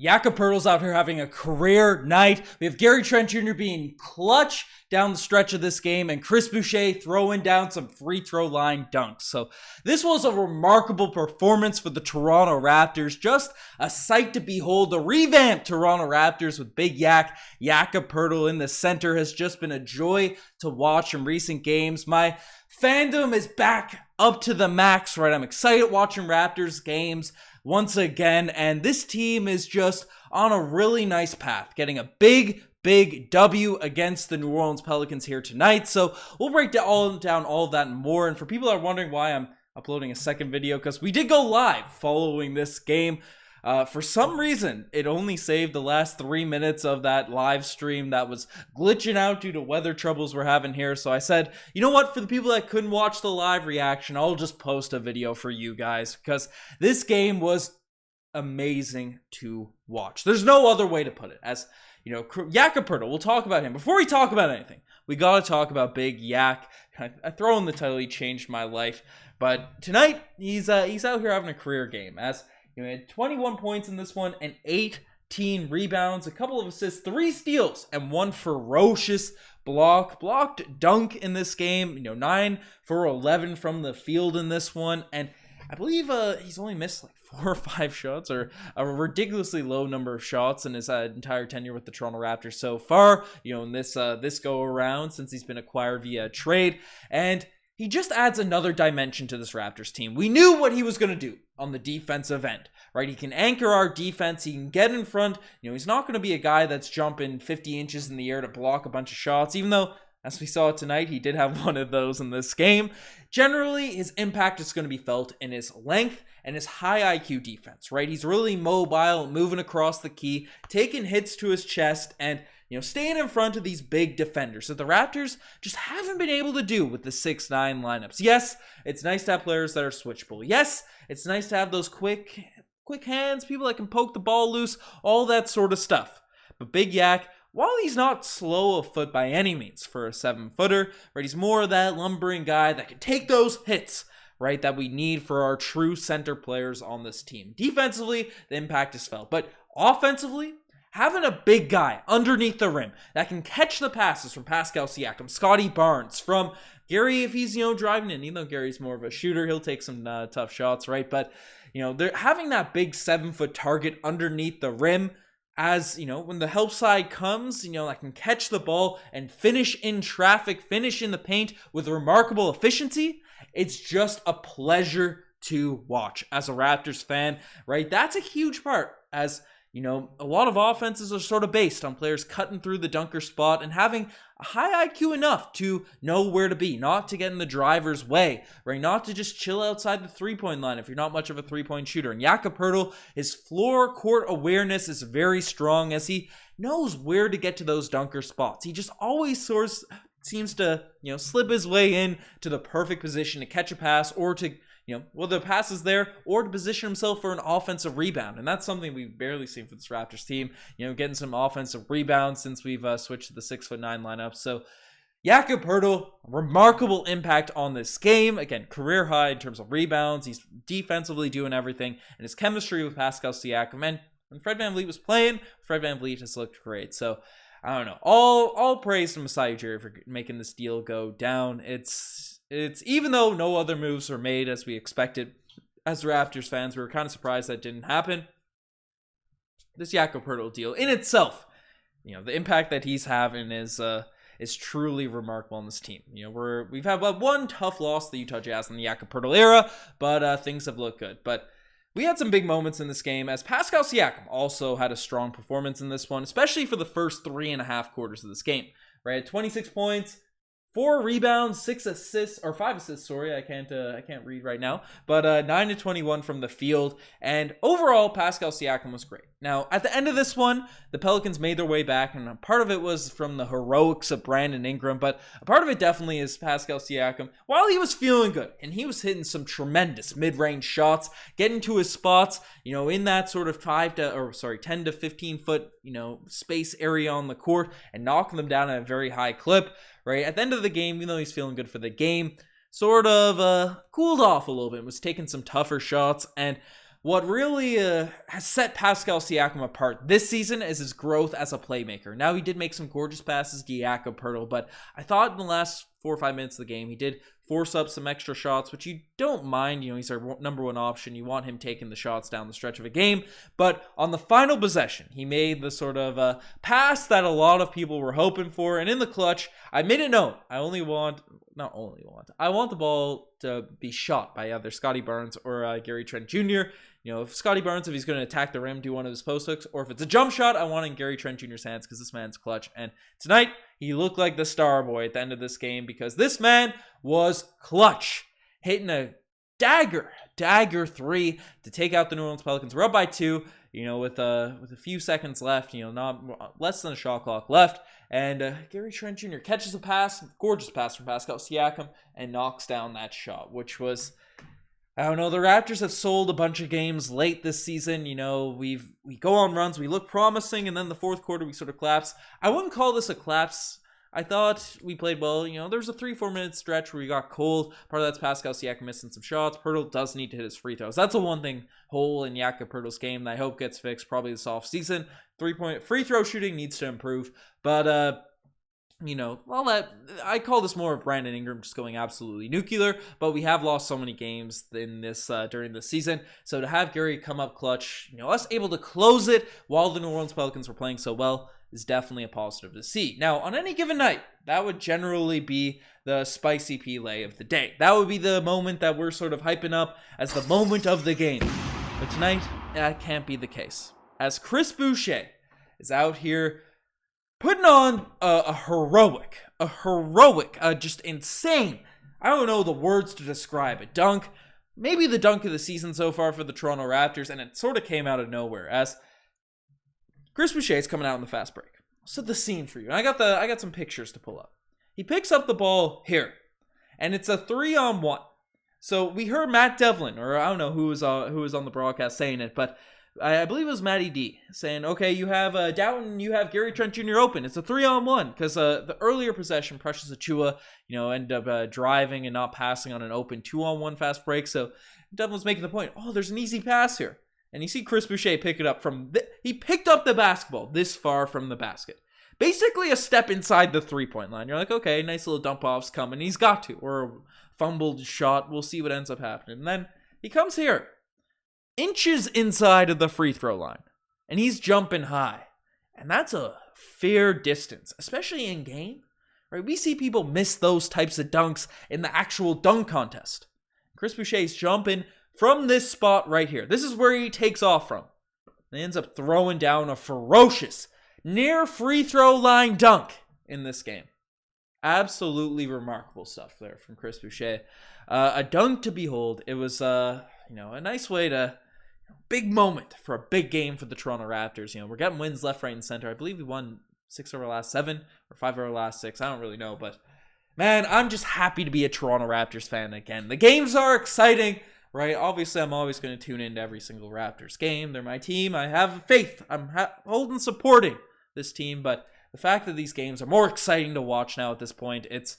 Jakob Poeltl's out here having a career night. We have Gary Trent Jr. being clutch down the stretch of this game, and Chris Boucher throwing down some free throw line dunks. So this was a remarkable performance for the Toronto Raptors. Just a sight to behold. The revamped Toronto Raptors with Big Jakob Poeltl in the center has just been a joy to watch in recent games. My fandom is back up to the max, right? I'm excited watching Raptors games once again, and this team is just on a really nice path, getting a big W against the New Orleans Pelicans here tonight. So we'll break down all of that and more. And for people that are wondering why I'm uploading a second video, because we did go live following this game. For some reason, it only saved the last 3 minutes of that live stream that was glitching out due to weather troubles we're having here. So I said, you know what, for the people that couldn't watch the live reaction, I'll just post a video for you guys, because this game was amazing to watch. There's no other way to put it. As you know, Jakob Poeltl, we'll talk about him. Before we talk about anything, we got to talk about Big Yak. I throw in the title, he changed my life. But tonight, he's out here having a career game. As he had 21 points in this one and 18 rebounds, a couple of assists, 3 steals, and 1 ferocious blocked dunk in this game. 9 for 11 from the field in this one, and I believe he's only missed like 4 or 5 shots, or a ridiculously low number of shots in his entire tenure with the Toronto Raptors so far. In this go around since he's been acquired via trade, and he just adds another dimension to this Raptors team. We knew what he was going to do on the defensive end, right? He can anchor our defense. He can get in front. He's not going to be a guy that's jumping 50 inches in the air to block a bunch of shots, even though, as we saw tonight, he did have one of those in this game. Generally, his impact is going to be felt in his length and his high IQ defense, right? He's really mobile, moving across the key, taking hits to his chest, and staying in front of these big defenders that the Raptors just haven't been able to do with the 6'9" lineups. Yes, it's nice to have players that are switchable. Yes, it's nice to have those quick hands, people that can poke the ball loose, all that sort of stuff. But Big Yak, while he's not slow of foot by any means for a 7-footer, right, he's more of that lumbering guy that can take those hits, right, that we need for our true center players on this team. Defensively, the impact is felt. But offensively, having a big guy underneath the rim that can catch the passes from Pascal Siakam, Scotty Barnes, from Gary if he's, driving in. Even though Gary's more of a shooter, he'll take some tough shots, right? But, they're having that big 7-foot target underneath the rim as, when the help side comes, that can catch the ball and finish in traffic, finish in the paint with remarkable efficiency. It's just a pleasure to watch as a Raptors fan, right? That's a huge part, as a lot of offenses are sort of based on players cutting through the dunker spot and having a high IQ enough to know where to be, not to get in the driver's way, right? Not to just chill outside the three-point line if you're not much of a three-point shooter. And Jakob Poeltl, his floor court awareness is very strong, as he knows where to get to those dunker spots. He just always seems to, slip his way in to the perfect position to catch a pass, or to whether the pass is there, or to position himself for an offensive rebound. And that's something we've barely seen for this Raptors team, getting some offensive rebounds since we've switched to the 6'9" lineup. So Jakob Poeltl, remarkable impact on this game. Again, career high in terms of rebounds. He's defensively doing everything. And his chemistry with Pascal Siakam. And when Fred VanVleet was playing, Fred VanVleet has looked great. So I don't know. All praise to Masai Ujiri for making this deal go down. It's even though no other moves were made as we expected, as Raptors fans, we were kind of surprised that didn't happen. This Jakob Poeltl deal in itself, the impact that he's having is truly remarkable on this team. We've had one tough loss to the Utah Jazz in the Jakob Poeltl era, but things have looked good. But we had some big moments in this game, as Pascal Siakam also had a strong performance in this one, especially for the first 3.5 quarters of this game. Right, 26 points. 4 rebounds, 5 assists. Sorry, I can't read right now. But 9 to 21 from the field, and overall, Pascal Siakam was great. Now, at the end of this one, the Pelicans made their way back, and a part of it was from the heroics of Brandon Ingram, but a part of it definitely is Pascal Siakam. While he was feeling good, and he was hitting some tremendous mid-range shots, getting to his spots, in that sort of 10 to 15 foot, space area on the court, and knocking them down at a very high clip. Right at the end of the game, even though he's feeling good for the game, sort of cooled off a little bit, was taking some tougher shots, and what really has set Pascal Siakam apart this season is his growth as a playmaker. Now, he did make some gorgeous passes to Jakob Poeltl, but I thought in the last 4 or 5 minutes of the game, he did force up some extra shots, which you don't mind. You know, he's our number one option. You want him taking the shots down the stretch of a game. But on the final possession, he made the sort of pass that a lot of people were hoping for. And in the clutch, I made it known. I want the ball to be shot by either Scottie Barnes or Gary Trent Jr. You know, if Scottie Barnes, if he's going to attack the rim, do one of his post hooks, or if it's a jump shot, I want it in Gary Trent Jr.'s hands because this man's clutch. And tonight, he looked like the star boy at the end of this game because this man was clutch, hitting a dagger 3 to take out the New Orleans Pelicans. We're up by 2, you know, with a few seconds left, you know, not less than a shot clock left. And Gary Trent Jr. catches a pass, gorgeous pass from Pascal Siakam, and knocks down that shot, which was, I don't know, the Raptors have sold a bunch of games late this season. You know, we go on runs, we look promising, and then the fourth quarter we sort of collapse. I wouldn't call this a collapse. I thought we played well. You know, there was a 3-4 minute stretch where we got cold. Part of that's Pascal Siakam missing some shots. Poeltl does need to hit his free throws. That's the one thing hole in Jakob Poeltl's game that I hope gets fixed probably this offseason. 3-point free throw shooting needs to improve. But, you know, well, I call this more of Brandon Ingram just going absolutely nuclear, but we have lost so many games in this during the season. So to have Gary come up clutch, you know, us able to close it while the New Orleans Pelicans were playing so well is definitely a positive to see. Now, on any given night, that would generally be the spicy play of the day. That would be the moment that we're sort of hyping up as the moment of the game. But tonight, that can't be the case, as Chris Boucher is out here putting on a heroic, just insane, I don't know the words to describe it, dunk. Maybe the dunk of the season so far for the Toronto Raptors, and it sort of came out of nowhere as Chris Boucher is coming out in the fast break. So the scene for you. And I got some pictures to pull up. He picks up the ball here, and it's a 3-on-1. So we heard Matt Devlin, or I don't know who was on the broadcast saying it, but I believe it was Matty D saying, okay, you have Doughton, you have Gary Trent Jr. open. It's a 3-on-1 because the earlier possession, Precious Achiuwa, you know, ended up driving and not passing on an open 2-on-1 fast break. So Devlin was making the point, oh, there's an easy pass here. And you see Chris Boucher pick it up he picked up the basketball this far from the basket. Basically a step inside the 3-point line. You're like, okay, nice little dump off's coming. He's got to. Or a fumbled shot. We'll see what ends up happening. And then he comes here, inches inside of the free throw line. And he's jumping high. And that's a fair distance, especially in game. Right? We see people miss those types of dunks in the actual dunk contest. Chris Boucher's jumping from this spot right here. This is where he takes off from. And he ends up throwing down a ferocious near free throw line dunk in this game. Absolutely remarkable stuff there from Chris Boucher. A dunk to behold. It was a nice way to big moment for a big game for the Toronto Raptors. You know, we're getting wins left, right, and center. I believe we won 6 of our last 7 or 5 of our last 6. I don't really know, but man, I'm just happy to be a Toronto Raptors fan again. The games are exciting. Right, obviously, I'm always going to tune into every single Raptors game. They're my team. I have faith. I'm holding, supporting this team. But the fact that these games are more exciting to watch now at this point, it's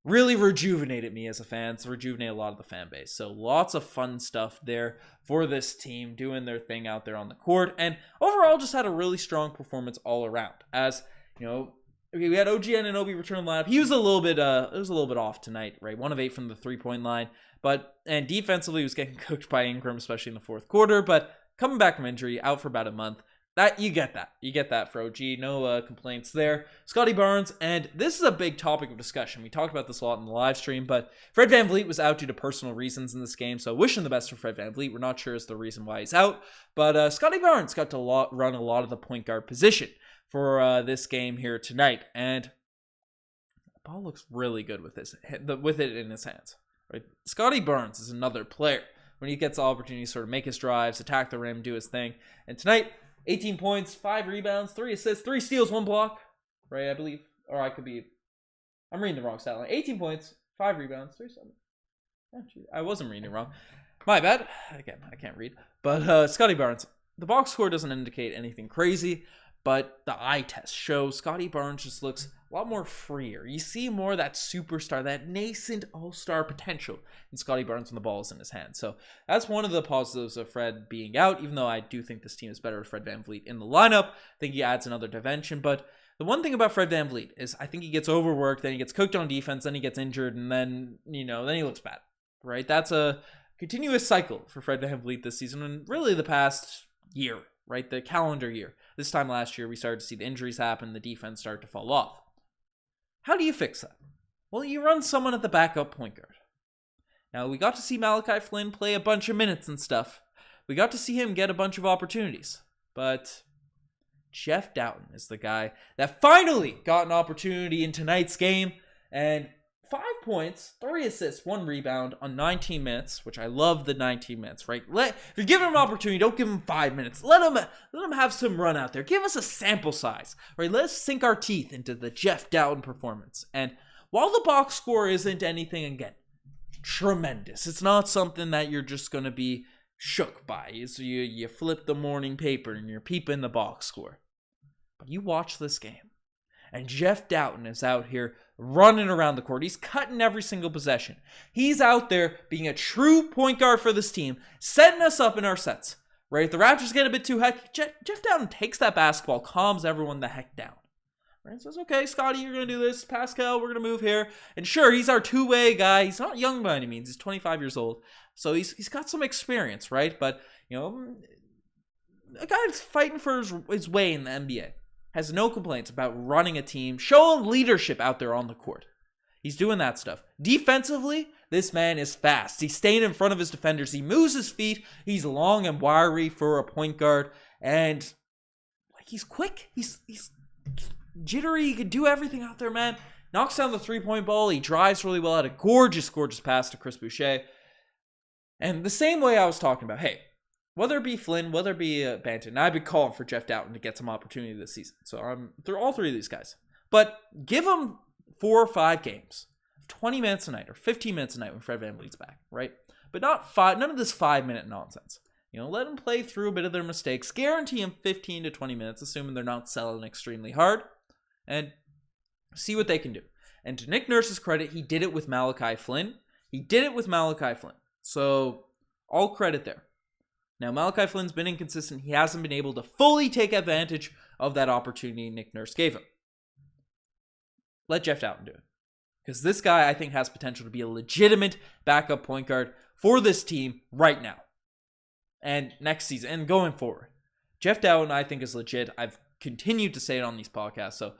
really rejuvenated me as a fan. It's rejuvenated a lot of the fan base. So lots of fun stuff there for this team doing their thing out there on the court. And overall, just had a really strong performance all around. As you know, we had OG Anunoby return the lineup. He was a little bit off tonight, right? 1 of 8 from the 3-point line. And defensively, he was getting cooked by Ingram, especially in the fourth quarter. But coming back from injury, out for about a month. You get that for OG. No complaints there. Scottie Barnes, and this is a big topic of discussion. We talked about this a lot in the live stream, but Fred VanVleet was out due to personal reasons in this game. So wishing the best for Fred VanVleet. We're not sure as the reason why he's out. But Scottie Barnes got to run a lot of the point guard position for this game here tonight. And the ball looks really good with it in his hands. Right? Scottie Barnes is another player when he gets the opportunity to sort of make his drives, attack the rim, do his thing. And tonight, 18 points, 5 rebounds, 3 assists, 3 steals, 1 block. Right, I believe. Or I'm reading the wrong stat line. 18 points, 5 rebounds, 3 steals. Actually, I wasn't reading it wrong. My bad. Again, I can't read. But Scottie Barnes, the box score doesn't indicate anything crazy. but the eye test shows Scottie Barnes just looks a lot more freer. You see more of that superstar, that nascent all-star potential in Scottie Barnes when the ball is in his hand. So that's one of the positives of Fred being out, even though I do think this team is better with Fred VanVleet in the lineup. I think he adds another dimension, but the one thing about Fred VanVleet is I think he gets overworked, then he gets cooked on defense, then he gets injured, and then he looks bad, right? That's a continuous cycle for Fred VanVleet this season, and really the past year, right? The calendar year. This time last year, we started to see the injuries happen, the defense start to fall off. How do you fix that? Well, you run someone at the backup point guard. Now, we got to see Malachi Flynn play a bunch of minutes and stuff. We got to see him get a bunch of opportunities. But Jeff Doughton is the guy that finally got an opportunity in tonight's game. And 5 points, 3 assists, 1 rebound on 19 minutes, which I love the 19 minutes, right? If you're giving him an opportunity, don't give him 5 minutes. Let him have some run out there. Give us a sample size, right? Let's sink our teeth into the Jeff Doughton performance. And while the box score isn't anything, again, tremendous, it's not something that you're just going to be shook by. So you flip the morning paper and you're peeping the box score. But you watch this game, and Jeff Doughton is out here running around the court. He's cutting every single possession. He's out there being a true point guard for this team, setting us up in our sets. Right? If the Raptors get a bit too hectic, Jeff Doughton takes that basketball, calms everyone the heck down. Right? Says, okay, Scottie, you're going to do this. Pascal, we're going to move here. And sure, he's our two-way guy. He's not young by any means. He's 25 years old. So he's got some experience, right? But, a guy that's fighting for his way in the NBA. Has no complaints about running a team, showing leadership out there on the court. He's doing that stuff. Defensively, this man is fast. He's staying in front of his defenders. He moves his feet. He's long and wiry for a point guard. And he's quick. He's jittery. He can do everything out there, man. Knocks down the three-point ball. He drives really well. Had a gorgeous, gorgeous pass to Chris Boucher. And the same way I was talking about, hey, whether it be Flynn, whether it be Banton, I've been calling for Jeff Doughton to get some opportunity this season. So I'm through all 3 of these guys. But give them 4 or 5 games, 20 minutes a night or 15 minutes a night when Fred VanVleet's back, right? But none of this 5-minute nonsense. Let them play through a bit of their mistakes. Guarantee them 15 to 20 minutes, assuming they're not selling extremely hard, and see what they can do. And to Nick Nurse's credit, he did it with Malachi Flynn. So all credit there. Now, Malachi Flynn's been inconsistent. He hasn't been able to fully take advantage of that opportunity Nick Nurse gave him. Let Jeff Doughton do it. Because this guy, I think, has potential to be a legitimate backup point guard for this team right now. And next season, and going forward. Jeff Doughton, I think, is legit. I've continued to say it on these podcasts, so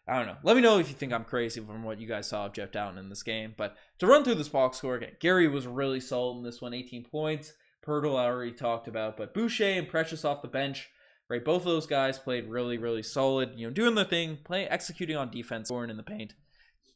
I don't know. Let me know if you think I'm crazy from what you guys saw of Jeff Doughton in this game. But to run through this box score again, Gary was really solid in this one, 18 points. Poeltl I already talked about, but Boucher and Precious off the bench, right? Both of those guys played really, really solid, doing their thing, executing on defense, scoring in the paint.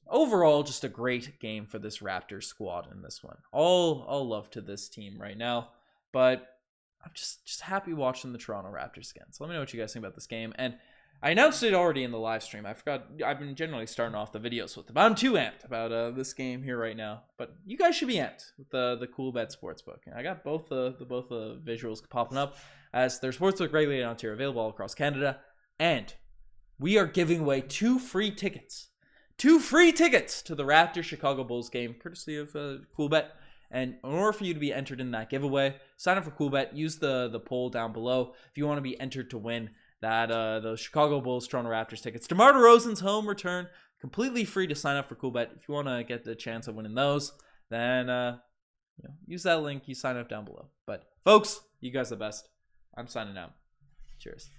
Overall, just a great game for this Raptors squad in this one. All love to this team right now, but I'm just happy watching the Toronto Raptors again. So let me know what you guys think about this game. And I announced it already in the live stream. I forgot. I've been generally starting off the videos with it, but I'm too amped about this game here right now. But you guys should be amped with the Cool Bet Sportsbook. And I got both the visuals popping up as their sportsbook regulated in Ontario, available all across Canada. And we are giving away 2 free tickets. 2 free tickets to the Raptors Chicago Bulls game, courtesy of Cool Bet. And in order for you to be entered in that giveaway, sign up for Cool Bet. Use the poll down below if you want to be entered to win that those Chicago Bulls Toronto Raptors tickets. DeMar DeRozan's home return, completely free to sign up for Cool Bet. If you want to get the chance of winning those, then use that link. You sign up down below. But folks, you guys are the best. I'm signing out. Cheers.